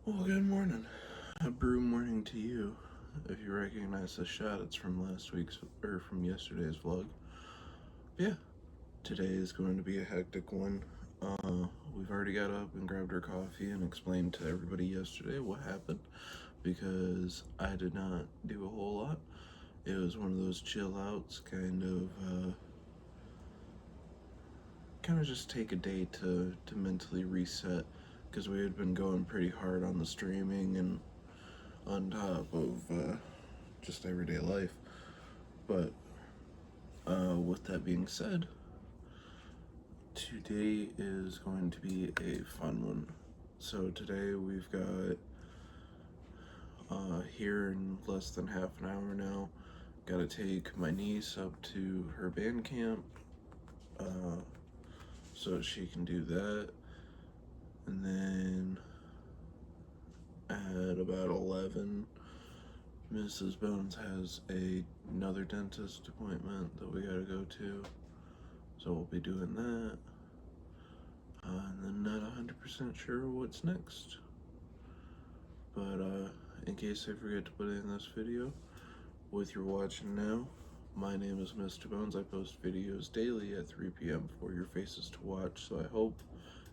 Well, good morning. A brew morning to you. If you recognize the shot, it's from from yesterday's vlog. Yeah, today is going to be a hectic one. We've already got up and grabbed our coffee and explained to everybody yesterday what happened because I did not do a whole lot. It was one of those chill outs, kind of just take a day to mentally reset because we had been going pretty hard on the streaming and on top of just everyday life. But with that being said, today is going to be a fun one. So today we've got here in less than half an hour now. Got to take my niece up to her band camp uh, so she can do that, and then at about 11, Mrs. Bones has another dentist appointment that we gotta go to, so we'll be doing that. And then not 100% sure what's next. But in case I forget to put it in this video, what you're watching now, my name is Mr. Bones. I post videos daily at 3 p.m. for your faces to watch, so I hope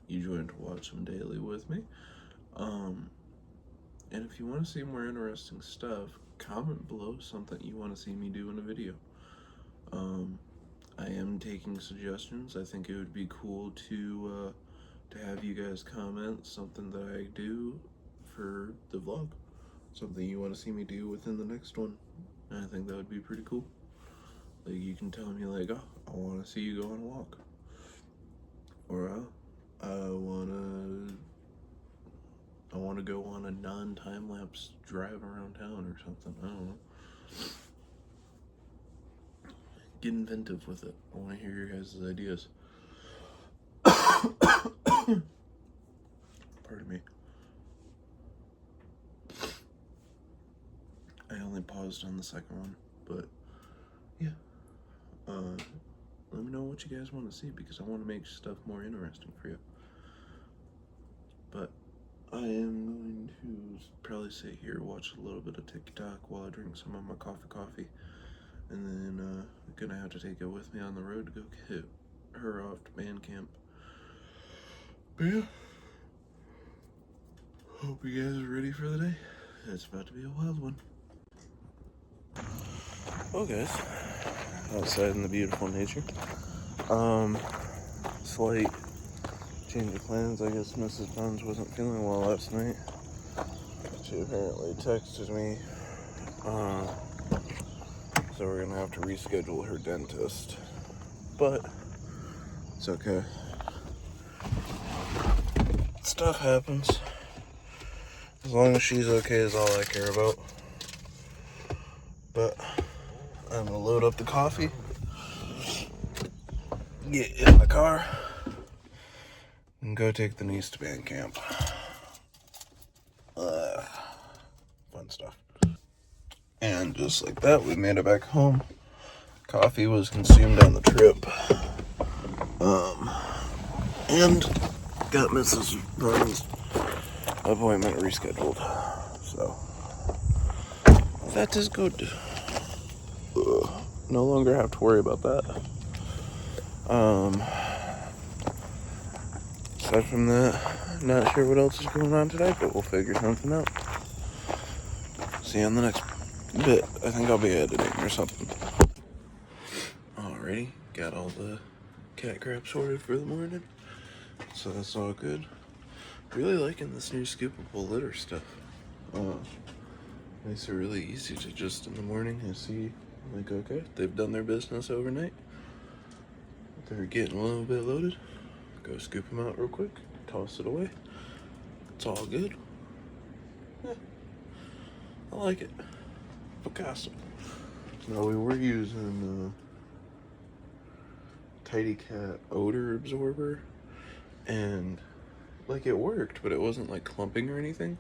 you join to watch them daily with me. And if you want to see more interesting stuff, comment below something you want to see me do in a video. I am taking suggestions. I think it would be cool to have you guys comment something that I do for the vlog, something you want to see me do within the next one. And I think that would be pretty cool. Like, you can tell me like, oh, I want to see you go on a walk, or I want to go on a non-time lapse drive around town or something. I don't know. Get inventive with it. I want to hear your guys' ideas. Pardon me. I only paused on the second one, but yeah. Let me know what you guys want to see because I want to make stuff more interesting for you. But I am going to probably sit here, watch a little bit of TikTok while I drink some of my coffee, and then gonna have to take it with me on the road to go get her off to band camp. But yeah, hope you guys are ready for the day. It's about to be a wild one. Well, guys, outside in the beautiful nature. Slight change of plans. I guess Mrs. Bones wasn't feeling well last night. She apparently texted me. So we're gonna have to reschedule her dentist. But it's okay. Stuff happens. As long as she's okay is all I care about. But I'm gonna load up the coffee, get in the car, and go take the niece to band camp. Fun stuff. And just like that, we made it back home. Coffee was consumed on the trip. And got Mrs. Burns' appointment rescheduled. So that is good. No longer have to worry about that. Aside from that, not sure what else is going on today, but we'll figure something out. See you on the next bit. I think I'll be editing or something. Alrighty, got all the cat crap sorted for the morning, so that's all good. Really liking this new scoopable litter stuff. Makes it really easy to just in the morning I see, like, okay, they've done their business overnight. They're getting a little bit loaded. Go scoop them out real quick, toss it away. It's all good. Yeah, I like it. Picasso. Now, we were using Tidy Cat odor absorber, and like it worked, but it wasn't like clumping or anything.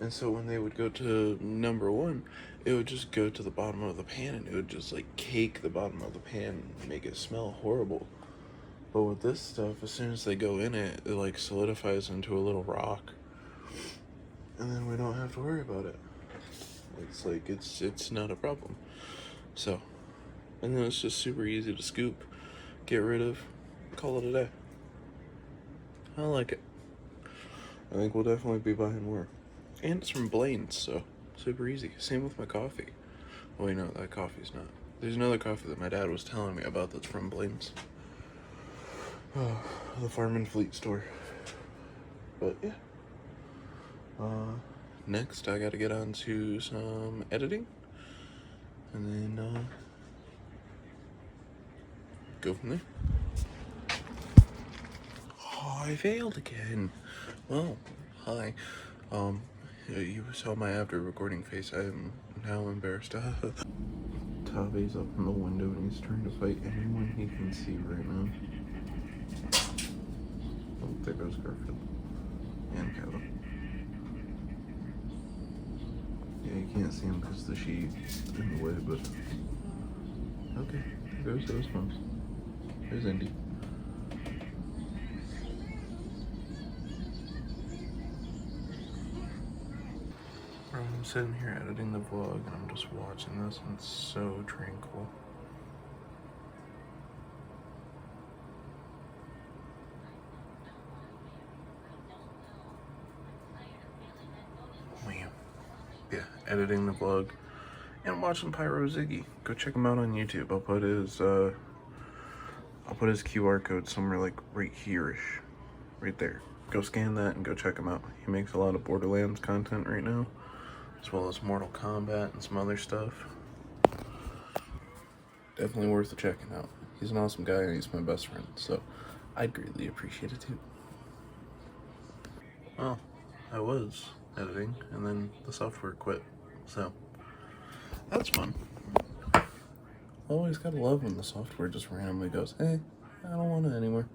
And so when they would go to number one, it would just go to the bottom of the pan and it would just like cake the bottom of the pan and make it smell horrible. But with this stuff, as soon as they go in it, it like solidifies into a little rock. and then we don't have to worry about it. It's like, it's not a problem. So, and then it's just super easy to scoop, get rid of, call it a day. I like it. I think we'll definitely be buying more. And it's from Blaine's, so super easy. Same with my coffee. Oh wait, no, that coffee's not. There's another coffee that my dad was telling me about that's from Blaine's. Oh, the Farm and Fleet store. But yeah. Next I gotta get on to some editing. And then go from there. Oh, I failed again. Well, hi. You saw my after recording face. I am now embarrassed. Tabe's up in the window and he's trying to fight anyone he can see right now. Oh, there goes Garfield. And Kevin. Yeah, you can't see him because the sheet's in the way, but... Okay, there goes those ones. There's Indy. I'm sitting here editing the vlog and I'm just watching this and it's so tranquil. Man. Yeah, editing the vlog and watching Pyro Ziggy. Go check him out on YouTube. I'll put his QR code somewhere like right here-ish. Right there. Go scan that and go check him out. He makes a lot of Borderlands content right now, as well as Mortal Kombat and some other stuff. Definitely worth checking out. He's an awesome guy and he's my best friend, so I'd greatly appreciate it too. Well, I was editing and then the software quit, so that's fun. Always gotta love when the software just randomly goes, hey, I don't want it anymore.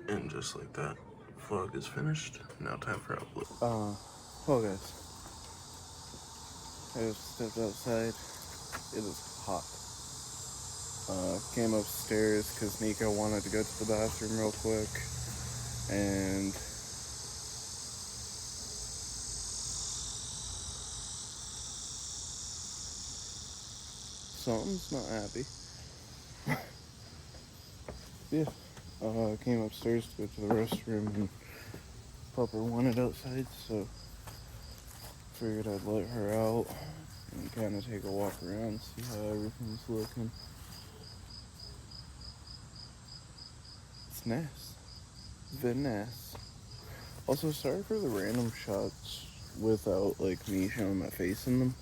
And just like that, vlog is finished. Now time for upload. Well guys, I just stepped outside. It is hot. Came upstairs because Nico wanted to go to the bathroom real quick, and something's not happy. Yeah. Came upstairs to go to the restroom and Pupper wanted outside, so figured I'd let her out and kind of take a walk around, see how everything's looking. It's nice. Very nice. Also, sorry for the random shots without like me showing my face in them.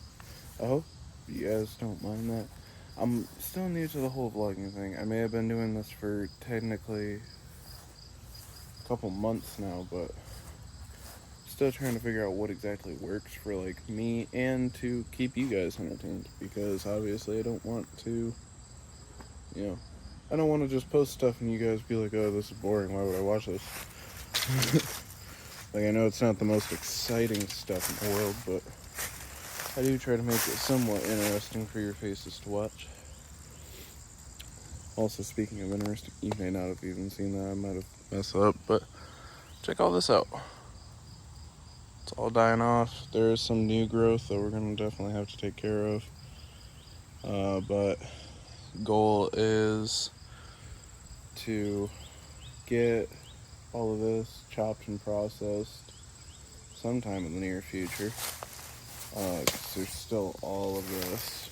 I hope you guys don't mind that. I'm still new to the whole vlogging thing. I may have been doing this for technically a couple months now, but still trying to figure out what exactly works for like me and to keep you guys entertained, because obviously I don't want to, you know, I don't want to just post stuff and you guys be like, oh, this is boring, why would I watch this? Like, I know it's not the most exciting stuff in the world, but I do try to make it somewhat interesting for your faces to watch. Also, speaking of interesting, you may not have even seen that. I might have messed up, but check all this out. It's all dying off. There is some new growth that we're going to definitely have to take care of. But goal is to get all of this chopped and processed sometime in the near future. 'Cause there's still all of this.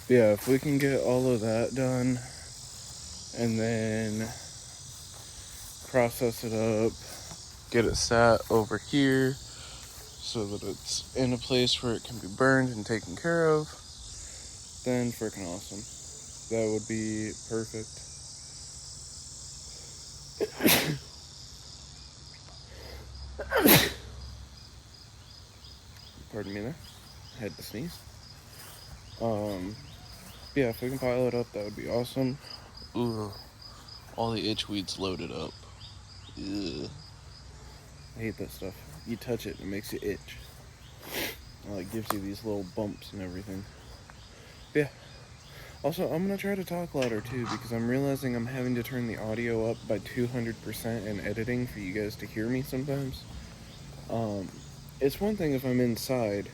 But yeah, if we can get all of that done and then process it up, get it sat over here so that it's in a place where it can be burned and taken care of, then freaking awesome. That would be perfect. Pardon me there. I had to sneeze. Yeah, if we can pile it up, that would be awesome. Ooh, all the itch weeds loaded up. Ugh. I hate that stuff. You touch it, it makes you itch. It gives you these little bumps and everything. But yeah, Also, I'm gonna try to talk louder too because I'm realizing I'm having to turn the audio up by 200% in editing for you guys to hear me sometimes. It's one thing if I'm inside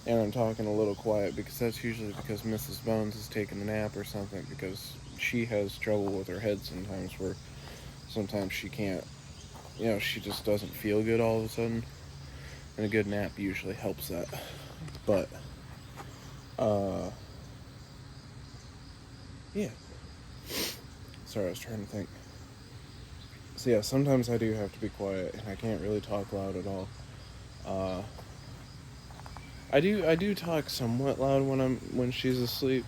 and I'm talking a little quiet because that's usually because Mrs. Bones is taking a nap or something because she has trouble with her head sometimes where sometimes she can't, she just doesn't feel good all of a sudden. And a good nap usually helps that. But, yeah. Sorry, I was trying to think. So yeah, sometimes I do have to be quiet and I can't really talk loud at all. I do talk somewhat loud when she's asleep,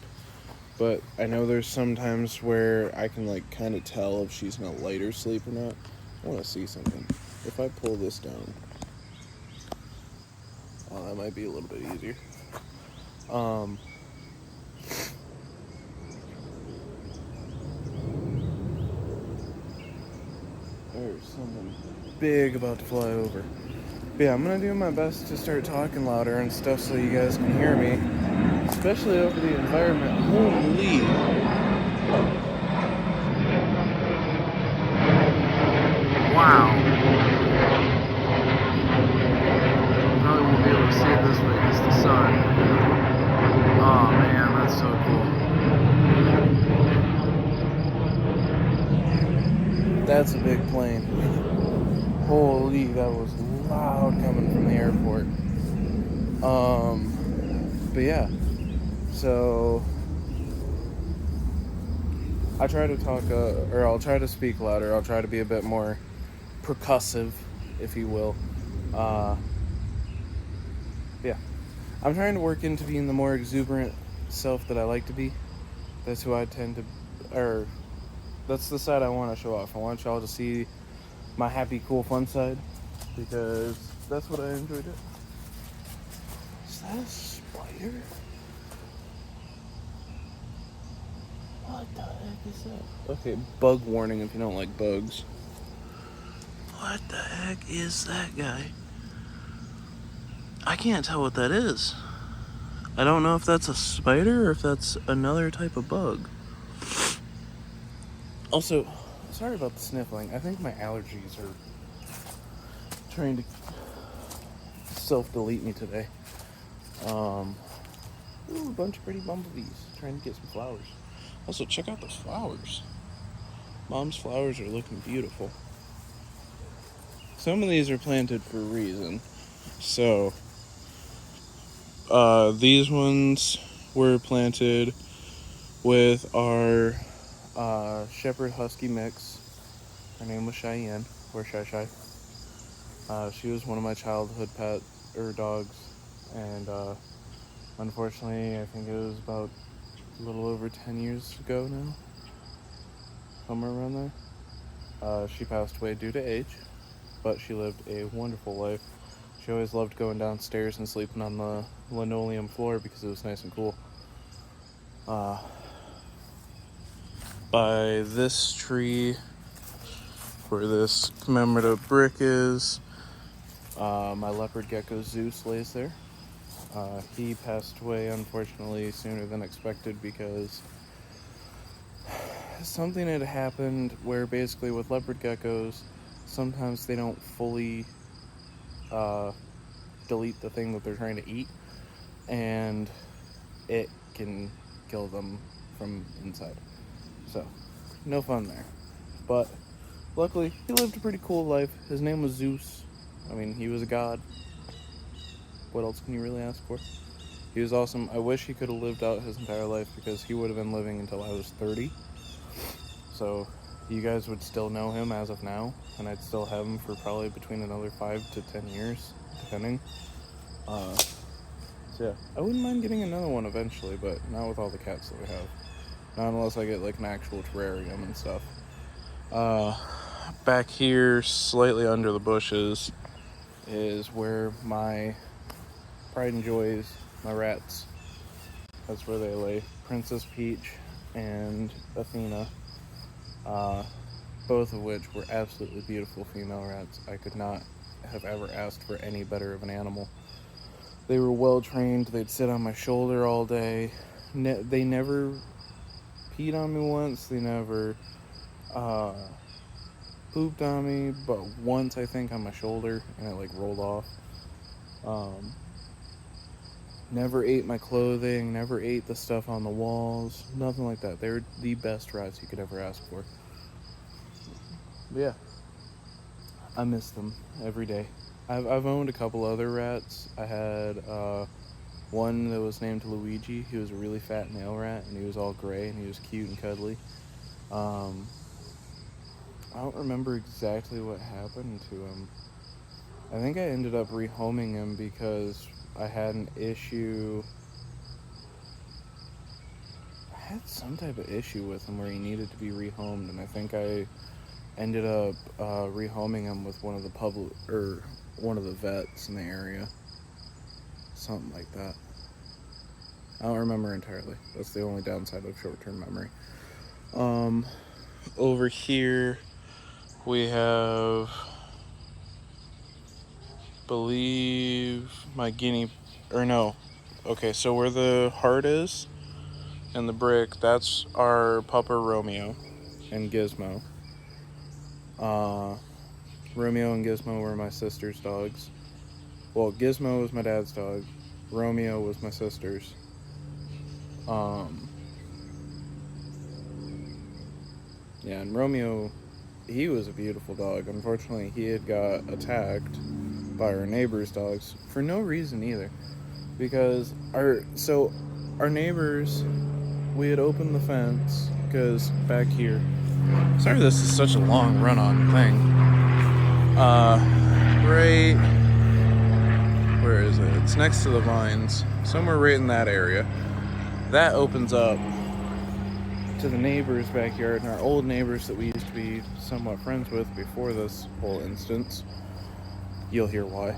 but I know there's some times where I can like kind of tell if she's in a lighter sleep or not. I want to see something. If I pull this down, that might be a little bit easier. There's something big about to fly over. But yeah, I'm gonna do my best to start talking louder and stuff so you guys can hear me, especially over the environment. Holy! Wow! Probably won't be able to see it this way because the sun. Oh man, that's so cool. That's a big plane. Holy, that was loud coming from the airport. But yeah, so I try to talk, or I'll try to speak louder. I'll try to be a bit more percussive, if you will. Yeah, I'm trying to work into being the more exuberant self that I like to be. That's who I tend to, or that's the side I want to show off. I want y'all to see my happy, cool, fun side because that's what I enjoy doing. Is that a spider? What the heck is that? Okay, bug warning if you don't like bugs. What the heck is that guy? I can't tell what that is. I don't know if that's a spider or if that's another type of bug. Also, sorry about the sniffling. I think my allergies are trying to self-delete me today. Ooh, a bunch of pretty bumblebees trying to get some flowers. Also, check out those flowers. Mom's flowers are looking beautiful. Some of these are planted for a reason. So, these ones were planted with our Shepherd Husky mix. Her name was Cheyenne, or Shy Shy. She was one of my childhood dogs, and unfortunately, I think it was about a little over 10 years ago now, somewhere around there. She passed away due to age, but she lived a wonderful life. She always loved going downstairs and sleeping on the linoleum floor because it was nice and cool. By this tree, where this commemorative brick is, my leopard gecko Zeus lays there. He passed away, unfortunately, sooner than expected because something had happened where basically with leopard geckos, sometimes they don't fully delete the thing that they're trying to eat, and it can kill them from inside. So, no fun there. But luckily, he lived a pretty cool life. His name was Zeus. I mean, he was a god. What else can you really ask for? He was awesome. I wish he could have lived out his entire life because he would have been living until I was 30. So you guys would still know him as of now, and I'd still have him for probably between another 5 to 10 years, depending. So yeah, I wouldn't mind getting another one eventually, but not with all the cats that we have. Not unless I get like an actual terrarium and stuff. Back here, slightly under the bushes, is where my pride and joys, my rats, that's where they lay. Princess Peach and Athena, both of which were absolutely beautiful female rats. I could not have ever asked for any better of an animal. They were well trained. They'd sit on my shoulder all day. they never peed on me once. They never pooped on me, but once I think on my shoulder, and it like rolled off. Never ate my clothing, never ate the stuff on the walls, nothing like that. They were the best rats you could ever ask for. But yeah, I miss them every day. I've owned a couple other rats. I had one that was named Luigi. He was a really fat male rat, and he was all gray, and he was cute and cuddly. I don't remember exactly what happened to him. I think I ended up rehoming him because I had an issue. I had some type of issue with him where he needed to be rehomed, and I think I ended up rehoming him with one of the vets in the area. Something like that. I don't remember entirely. That's the only downside of short-term memory. Over here we have, believe, my okay, so where the heart is and the brick, that's our pupper Romeo and Gizmo. Romeo and Gizmo were my sister's dogs. Well, Gizmo was my dad's dog. Romeo was my sister's. Yeah, and Romeo, he was a beautiful dog. Unfortunately, he had got attacked by our neighbor's dogs for no reason either. Because our neighbors, we had opened the fence because back here. Sorry, this is such a long run-on thing. Right, where is it? It's next to the vines, somewhere right in that area. That opens up to the neighbor's backyard, and our old neighbors that we used to be somewhat friends with before this whole instance. You'll hear why.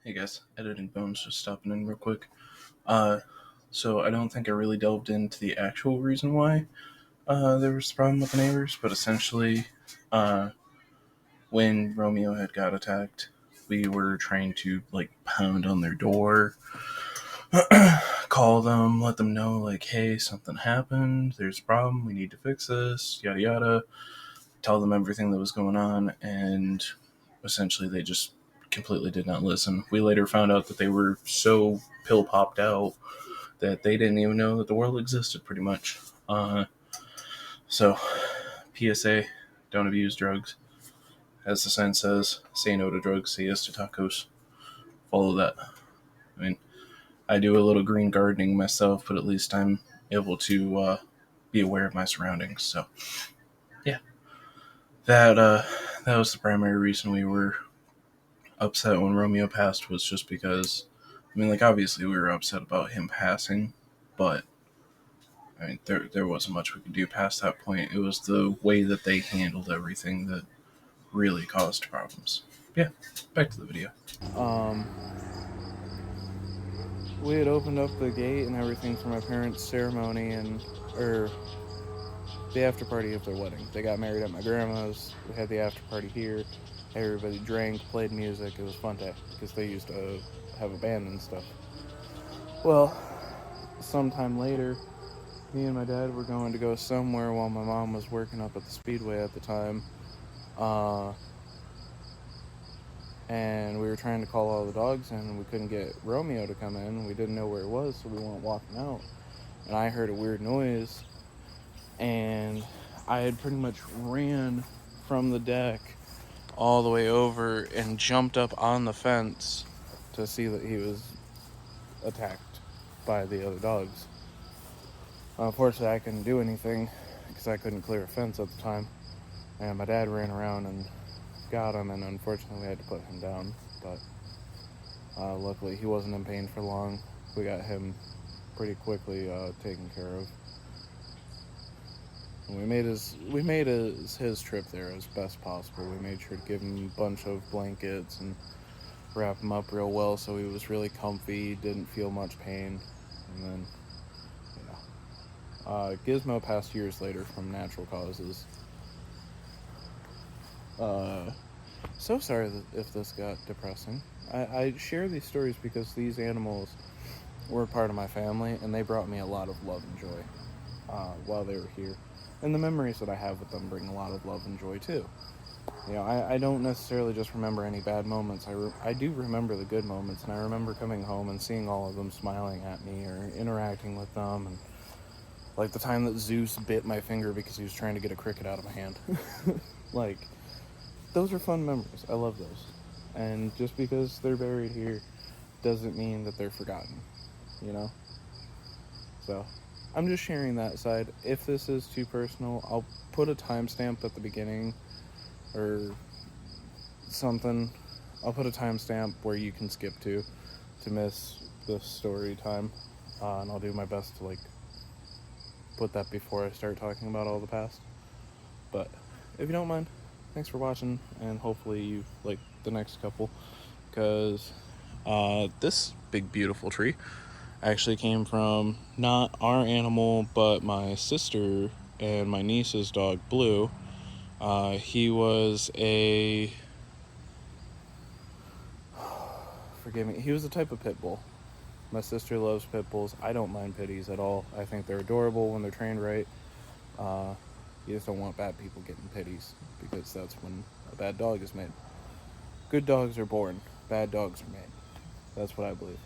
Hey guys, Editing Bones, just stopping in real quick. So I don't think I really delved into the actual reason why there was a problem with the neighbors, but essentially, when Romeo had got attacked, we were trying to like pound on their door, call them, let them know like, hey, something happened, there's a problem, we need to fix this, yada yada, tell them everything that was going on, and essentially they just completely did not listen. We later found out that they were so pill popped out that they didn't even know that the world existed, pretty much. So, PSA, don't abuse drugs. As the sign says, say no to drugs, say yes to tacos. Follow that. I mean, I do a little green gardening myself, but at least I'm able to be aware of my surroundings. So, yeah. That was the primary reason we were upset when Romeo passed, was just because, I mean, like, obviously we were upset about him passing, but I mean, there wasn't much we could do past that point. It was the way that they handled everything that really caused problems. Yeah, back to the video. We had opened up the gate and everything for my parents' ceremony or the after party of their wedding. They got married at my grandma's. We had the after party here. Everybody drank, played music. It was fun day because they used to have a band and stuff. Well, sometime later, me and my dad were going to go somewhere while my mom was working up at the Speedway at the time. And we were trying to call all the dogs in, and we couldn't get Romeo to come in. We didn't know where it was, so we went walking out. And I heard a weird noise, and I had pretty much ran from the deck all the way over and jumped up on the fence to see that he was attacked by the other dogs. Unfortunately, I couldn't do anything because I couldn't clear a fence at the time. And my dad ran around and got him, and unfortunately we had to put him down. But luckily he wasn't in pain for long. We got him pretty quickly taken care of. And we made his trip there as best possible. We made sure to give him a bunch of blankets and wrap him up real well so he was really comfy, didn't feel much pain. And then, yeah. Gizmo passed years later from natural causes. So sorry if this got depressing. I share these stories because these animals were part of my family, and they brought me a lot of love and joy while they were here. And the memories that I have with them bring a lot of love and joy too. You know, I don't necessarily just remember any bad moments. I do remember the good moments, and I remember coming home and seeing all of them smiling at me or interacting with them. And like the time that Zeus bit my finger because he was trying to get a cricket out of my hand. Like, those are fun memories. I love those. And just because they're buried here doesn't mean that they're forgotten, you know? So, I'm just sharing that side. If this is too personal, I'll put a timestamp at the beginning or something. I'll put a timestamp where you can skip to miss the story time. And I'll do my best to, like, put that before I start talking about all the past. But if you don't mind, thanks for watching, and hopefully you like the next couple, because this big beautiful tree actually came from not our animal but my sister and my niece's dog Blue. He was a he was a type of pit bull. My sister loves pit bulls. I don't mind pitties at all. I think they're adorable when they're trained right. You just don't want bad people getting pitties, because that's when a bad dog is made. Good dogs are born. Bad dogs are made. That's what I believe.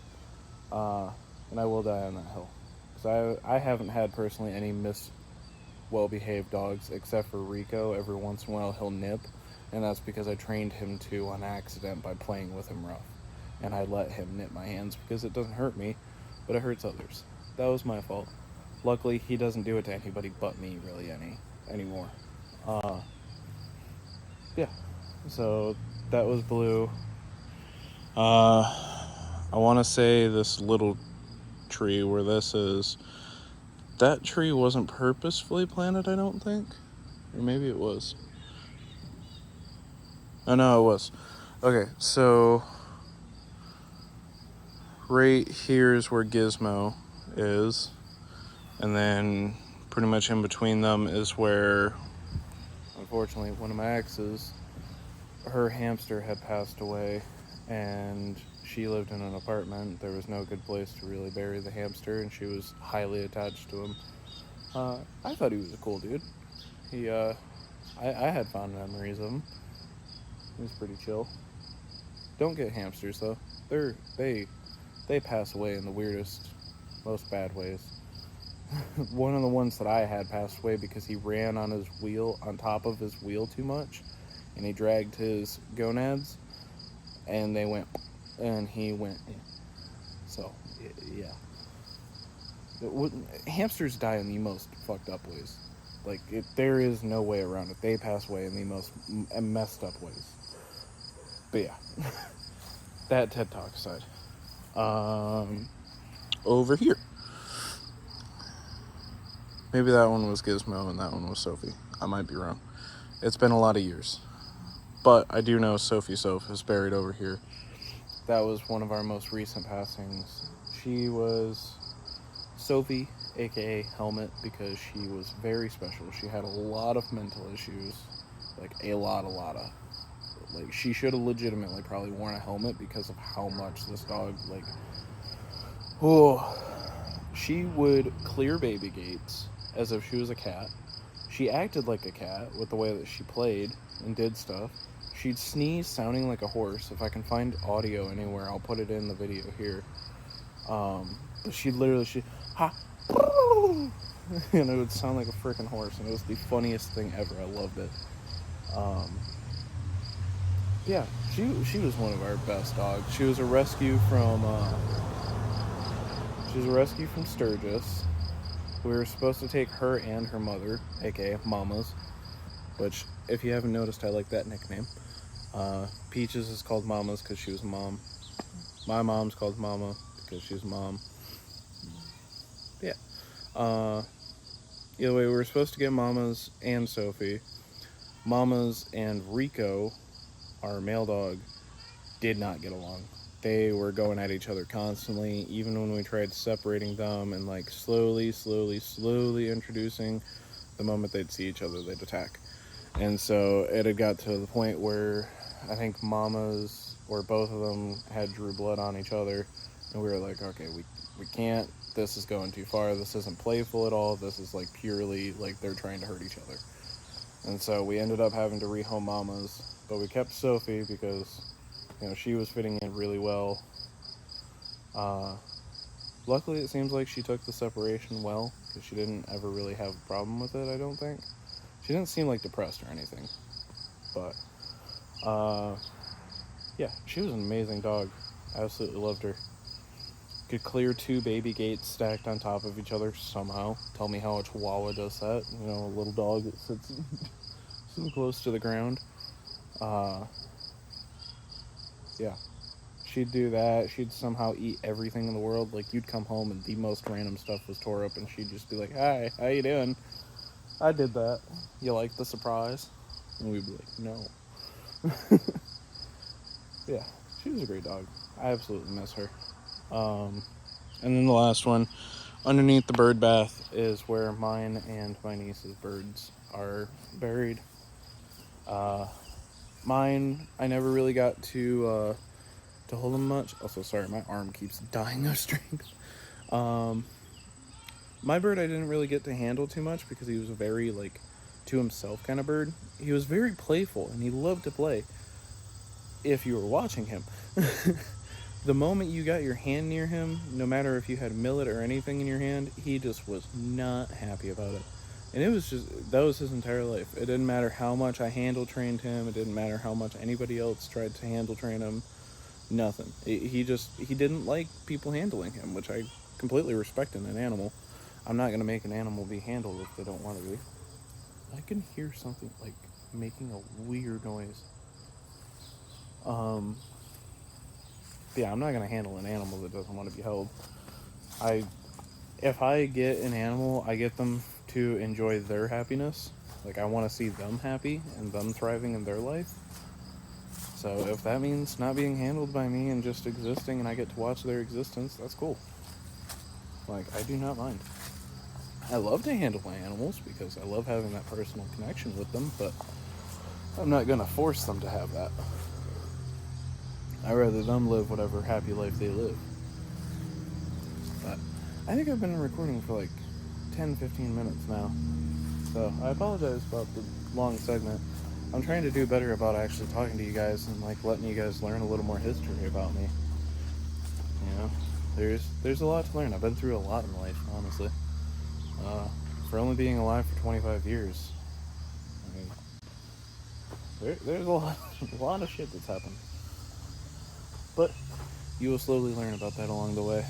And I will die on that hill. Because I haven't had personally any well-behaved dogs, except for Rico. Every once in a while he'll nip, and that's because I trained him to on accident by playing with him rough. And I let him nip my hands because it doesn't hurt me, but it hurts others. That was my fault. Luckily, he doesn't do it to anybody but me, really, anymore. Yeah. So, that was Blue. I want to say this little tree where this is, that tree wasn't purposefully planted, I don't think. Or maybe it was. Oh, no, it was. Okay, so right here is where Gizmo is. And then pretty much in between them is where, unfortunately, one of my exes, her hamster had passed away, and she lived in an apartment. There was no good place to really bury the hamster, and she was highly attached to him. I thought he was a cool dude. I had fond memories of him. He was pretty chill. Don't get hamsters though. They pass away in the weirdest, most bad ways. One of the ones that I had passed away because he ran on top of his wheel too much, and he dragged his gonads, and they went, and he went. So, yeah. Hamsters die in the most fucked up ways. Like, there is no way around it. They pass away in the most messed up ways. But yeah, that TED Talk aside. Over here. Maybe that one was Gizmo and that one was Sophie. I might be wrong. It's been a lot of years. But I do know Sophie Soph is buried over here. That was one of our most recent passings. She was Sophie, aka Helmet, because she was very special. She had a lot of mental issues. Like, a lot of. Like, she should have legitimately probably worn a helmet because of how much this dog, like... Oh, she would clear baby gates as if she was a cat. She acted like a cat with the way that she played and did stuff. She'd sneeze sounding like a horse. If I can find audio anywhere, I'll put it in the video here. But she ha, and it would sound like a freaking horse, and it was the funniest thing ever. I loved it. Yeah, she was one of our best dogs. She was a rescue from Sturgis. We were supposed to take her and her mother, aka Mama's, which, if you haven't noticed, I like that nickname. Peaches is called Mama's because she was a mom. My mom's called Mama because she was a mom. Yeah. Either way, we were supposed to get Mama's and Sophie. Mama's and Rico, our male dog, did not get along. They were going at each other constantly, even when we tried separating them and, like, slowly introducing. The moment they'd see each other, they'd attack. And so it had got to the point where I think Mama's, or both of them, had drew blood on each other, and we were like, okay, we can't. This is going too far. This isn't playful at all. This is like purely like they're trying to hurt each other. And so we ended up having to rehome Mama's, but we kept Sophie because, you know, she was fitting in really well. Luckily, it seems like she took the separation well, because she didn't ever really have a problem with it, I don't think. She didn't seem like depressed or anything. But, yeah, she was an amazing dog. Absolutely loved her. Could clear 2 baby gates stacked on top of each other somehow. Tell me how a Chihuahua does that. You know, a little dog that sits so close to the ground. Yeah. She'd do that. She'd somehow eat everything in the world. Like, you'd come home and the most random stuff was tore up, and she'd just be like, "Hi, how you doing? I did that. You like the surprise?" And we'd be like, "No." Yeah, she was a great dog. I absolutely miss her. And then the last one, underneath the bird bath, is where mine and my niece's birds are buried. Mine, I never really got to hold them much. Also, sorry, my arm keeps dying of strength. My bird I didn't really get to handle too much because he was a very, like, to himself kind of bird. He was very playful, and he loved to play if you were watching him. The moment you got your hand near him, no matter if you had millet or anything in your hand, he just was not happy about it. And it was just, that was his entire life. It didn't matter how much I handle trained him. It didn't matter how much anybody else tried to handle train him. Nothing. He didn't like people handling him, which I completely respect in an animal. I'm not going to make an animal be handled if they don't want to be. I can hear something, like, making a weird noise. Yeah, I'm not going to handle an animal that doesn't want to be held. If I get an animal, I get them to enjoy their happiness. Like, I want to see them happy and them thriving in their life. So if that means not being handled by me and just existing and I get to watch their existence, that's cool. Like, I do not mind. I love to handle my animals because I love having that personal connection with them, but I'm not going to force them to have that. I'd rather them live whatever happy life they live. But I think I've been recording for like 10-15 minutes now. So I apologize about the long segment. I'm trying to do better about actually talking to you guys and like letting you guys learn a little more history about me. You know, there's a lot to learn. I've been through a lot in life, honestly. For only being alive for 25 years, I mean, there's a lot of shit that's happened. But you will slowly learn about that along the way.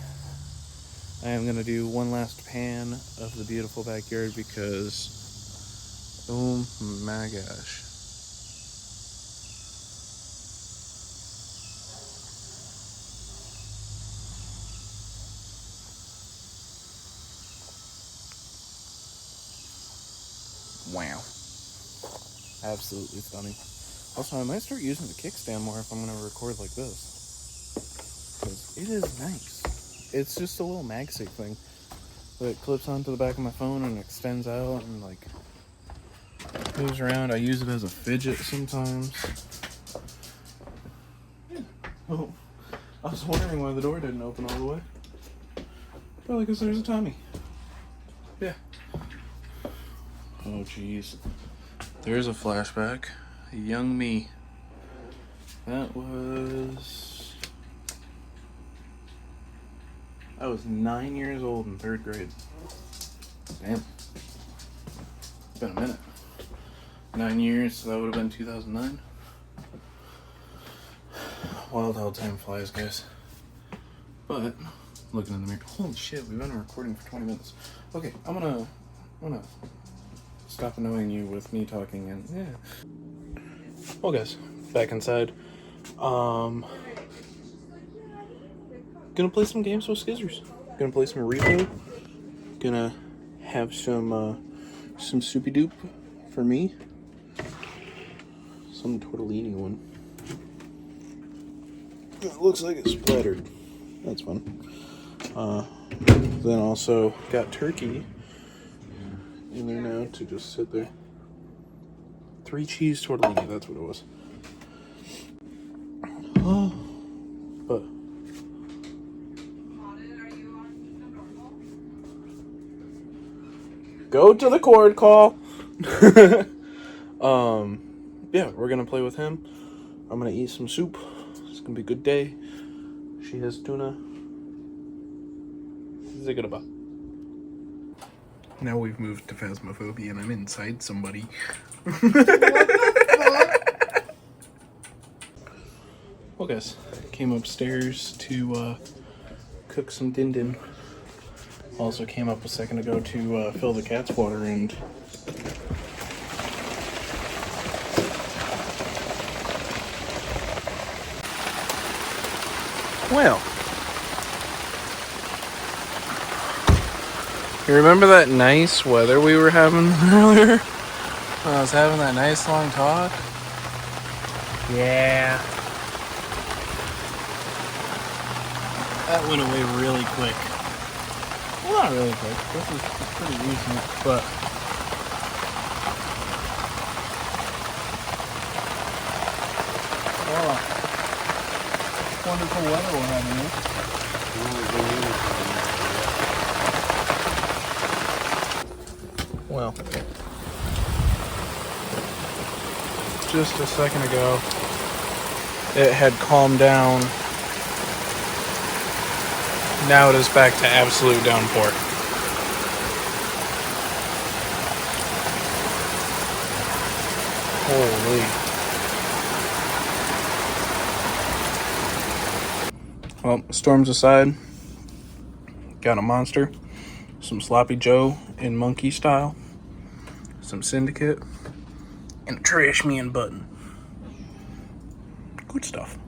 I am going to do one last pan of the beautiful backyard because, oh my gosh. Wow. Absolutely stunning. Also, I might start using the kickstand more if I'm going to record like this. Because it is nice. It's just a little MagSafe thing that clips onto the back of my phone and extends out and like moves around. I use it as a fidget sometimes. Yeah. Oh, I was wondering why the door didn't open all the way. Probably because there's a Tommy. Yeah. Oh, jeez. There's a flashback. Young me. That was... I was 9 years old in 3rd grade. Damn. It's been a minute. 9 years, so that would have been 2009. Wild how time flies, guys. But, looking in the mirror. Holy shit, we've been recording for 20 minutes. Okay, I'm gonna stop annoying you with me talking and yeah. Well guys, back inside. Gonna play some games with Skizzers. Gonna play some Repo. Gonna have some soupy doop for me. Some tortellini one. It looks like it's splattered. That's fun. Then also got turkey in there now to just sit there. 3 cheese tortellini, that's what it was. But Go to the cord call. Yeah, we're gonna play with him. I'm gonna eat some soup. It's gonna be a good day. She has tuna. Ziggadaba. Now we've moved to Phasmophobia and I'm inside somebody. Well, guys, came upstairs to cook some din din. Also came up a second ago to fill the cat's water and well, you remember that nice weather we were having earlier? When I was having that nice long talk? Yeah. That went away really quick. Well, not really quick. This is pretty recent, but oh, wonderful weather we're having here. Well, just a second ago, it had calmed down. Now it is back to absolute downpour. Holy. Well, storms aside, got a monster, some Sloppy Joe in monkey style, some Syndicate, and a Trash Man button. Good stuff.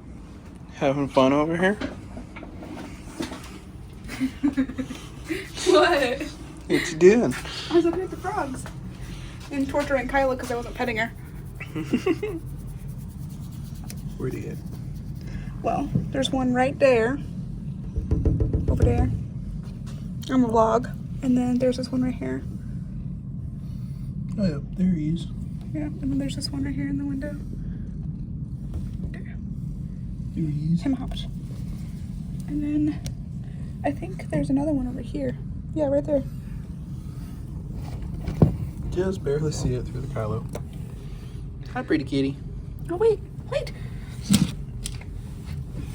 Having fun over here? What? What you doing? I was looking at the frogs and torturing Kyla because I wasn't petting her. Where'd he get? Well, there's one right there, over there, on the log, and then there's this one right here. Oh yeah, there he is. Yeah, and then there's this one right here in the window. There. There he is. Him hopped. And then I think there's another one over here. Yeah, right there. Just barely see it through the Kylo. Hi, pretty kitty. Oh wait, wait.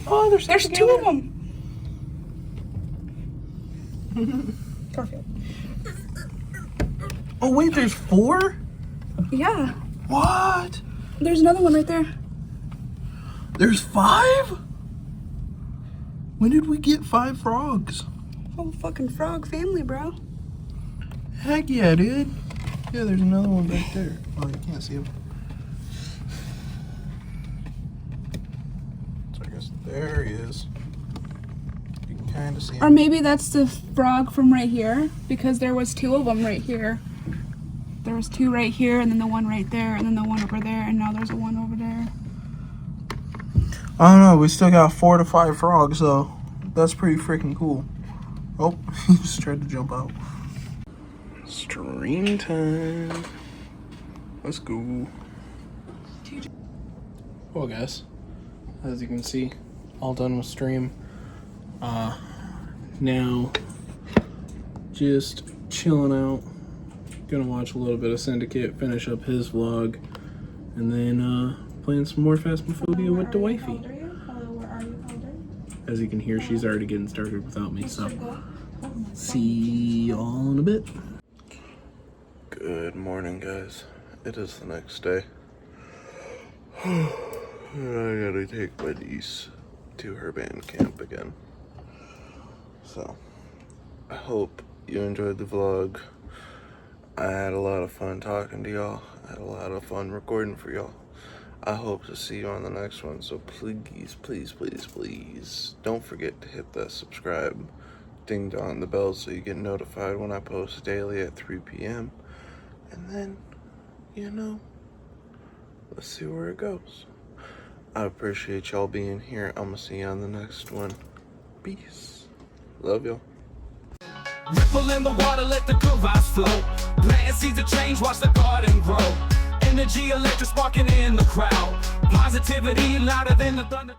Oh, there's Two of them. Garfield. Oh wait, there's 4? Yeah. What? There's another one right there. There's 5? When did we get 5 frogs? Whole fucking frog family, bro. Heck yeah, dude. Yeah, there's another one back there. Oh, you can't see him. So I guess there he is. You can kind of see him. Or maybe that's the frog from right here, because there was 2 of them right here. There was 2 right here, and then the one right there, and then the one over there, and now there's a one over there. I don't know. We still got 4 to 5 frogs, though. That's pretty freaking cool. Oh, he just tried to jump out. Stream time. Let's go. Well, guys, as you can see, all done with stream. Now, just chilling out. Gonna watch a little bit of Syndicate, finish up his vlog, and then playing some more Phasmophobia with the wifey. As you can hear, she's already getting started without me, so see y'all in a bit. Good morning, guys. It is the next day. I gotta take my niece to her band camp again. So, I hope you enjoyed the vlog. I had a lot of fun talking to y'all. I had a lot of fun recording for y'all. I hope to see you on the next one, so please, please, please, please don't forget to hit that subscribe, ding dong the bell so you get notified when I post daily at 3 p.m. And then, you know, let's see where it goes. I appreciate y'all being here. I'm gonna see you on the next one. Peace. Love y'all. Ripple in the water, let the good vibes flow. Plant seeds of change, watch the garden grow. Energy, electric sparking in the crowd. Positivity louder than the thunder.